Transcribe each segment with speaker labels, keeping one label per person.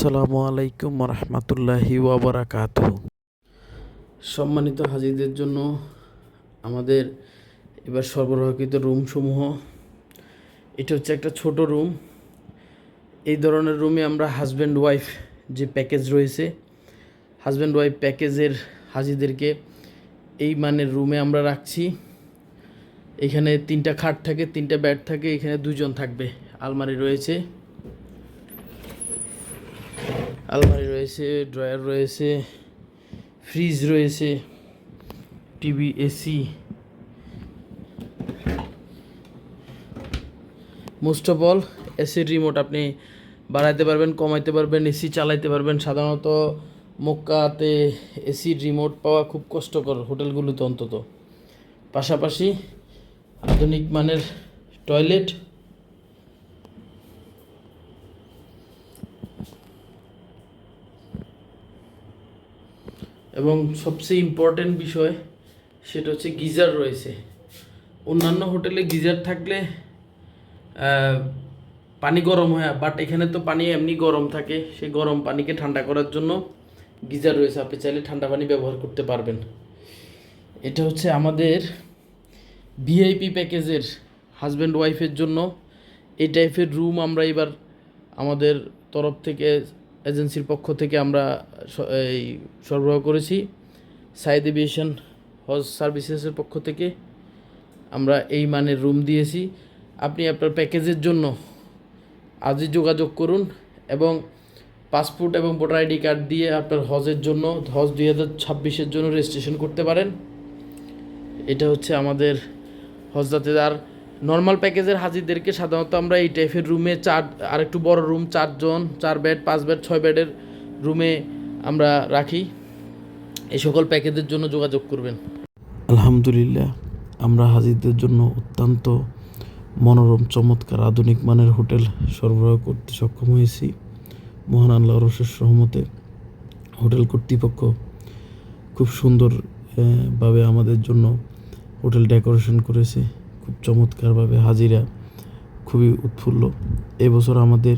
Speaker 1: আসসালামু আলাইকুম রহমতুল্লাহি ওয়াবারাকাতুহু। সম্মানিত হাজিদের জন্য আমাদের এবার সরবরাহকৃত রুমসমূহ, এটা হচ্ছে একটা ছোট রুম। এই ধরনের রুমে আমরা হাজব্যান্ড ওয়াইফ যে প্যাকেজ রয়েছে, হাজব্যান্ড ওয়াইফ প্যাকেজের হাজিদেরকে এই মানের রুমে আমরা রাখছি। এখানে 3টা খাট থাকে, 3টা বেড থাকে, এখানে 2জন থাকবে। আলমারি রয়েছে, ড্রয়ার রয়েছে, ফ্রিজ রয়েছে, TV, AC. Most of all এসির রিমোট আপনি বাড়াইতে পারবেন, কমাইতে পারবেন, এসি চালাইতে পারবেন। সাধারণত মক্কাতে এসির রিমোট পাওয়া খুব কষ্টকর, হোটেলগুলোতে অন্তত। পাশাপাশি আধুনিক মানের টয়লেট, এবং সবচেয়ে ইম্পর্টেন্ট বিষয় সেটা হচ্ছে গিজার রয়েছে। অন্যান্য হোটেলে গিজার থাকলে পানি গরম হয়, বাট এখানে তো পানি এমনি গরম থাকে, সেই গরম পানিকে ঠান্ডা করার জন্য গিজার রয়েছে। আপনি চাইলে ঠান্ডা পানি ব্যবহার করতে পারবেন। এটা হচ্ছে আমাদের ভিআইপি প্যাকেজের হাজব্যান্ড ওয়াইফের জন্য এই টাইপের রুম আমরা এবার আমাদের তরফ থেকে, এজেন্সির পক্ষ থেকে আমরা এই সরবরাহ করেছি। সাইদ এভিয়েশন হজ সার্ভিসেসের পক্ষ থেকে আমরা এই মানের রুম দিয়েছি। আপনি আপনার প্যাকেজের জন্য আজই যোগাযোগ করুন এবং পাসপোর্ট এবং ভোটার আইডি কার্ড দিয়ে আপনার হজের জন্য, হজ 2026-এর জন্য রেজিস্ট্রেশন করতে পারেন। এটা হচ্ছে আমাদের হজযাত্রীদের। আর নর্মাল প্যাকেজের হাজিদেরকে সাধারণত আমরা এই টাইপের রুমে আর একটু বড় রুম, 4 জন, 4 বেড, 5 বেড, 6 বেডের রুমে আমরা রাখি। এই সকল প্যাকেজের জন্য যোগাযোগ করবেন। আলহামদুলিল্লাহ, আমরা হাজিদের জন্য অত্যন্ত মনোরম, চমৎকার, আধুনিক মানের হোটেল সরবরাহ করতে সক্ষম হয়েছি। মহান আল্লাহর অশেষ রহমতে হোটেল কর্তৃপক্ষ খুব সুন্দরভাবে আমাদের জন্য হোটেল ডেকোরেশন করেছে, খুব চমৎকারভাবে। হাজিরা খুবই উৎফুল্ল। এবছর আমাদের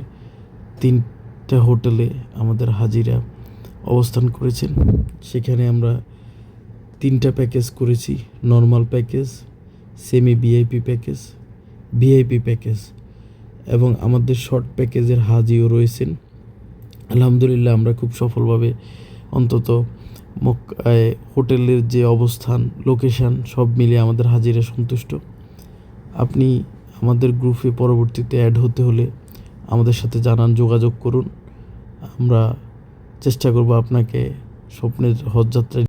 Speaker 1: 3টা হোটেলে আমাদের হাজিরা অবস্থান করেছেন। সেখানে আমরা 3টা প্যাকেজ করেছি: normal package, semi VIP package, VIP package, এবং আমাদের শর্ট প্যাকেজের হাজিও রয়েছেন। আলহামদুলিল্লাহ, আমরা খুব সফলভাবে, অন্তত মক্কায় হোটেলের যে অবস্থান, লোকেশান সব মিলিয়ে আমাদের হাজিরা সন্তুষ্ট। আপনি আমাদের গ্রুপে পরবর্তীতে অ্যাড হতে হলে আমাদের সাথে যোগাযোগ করুন। আমরা চেষ্টা করব আপনাকে স্বপ্নের হজযাত্রায়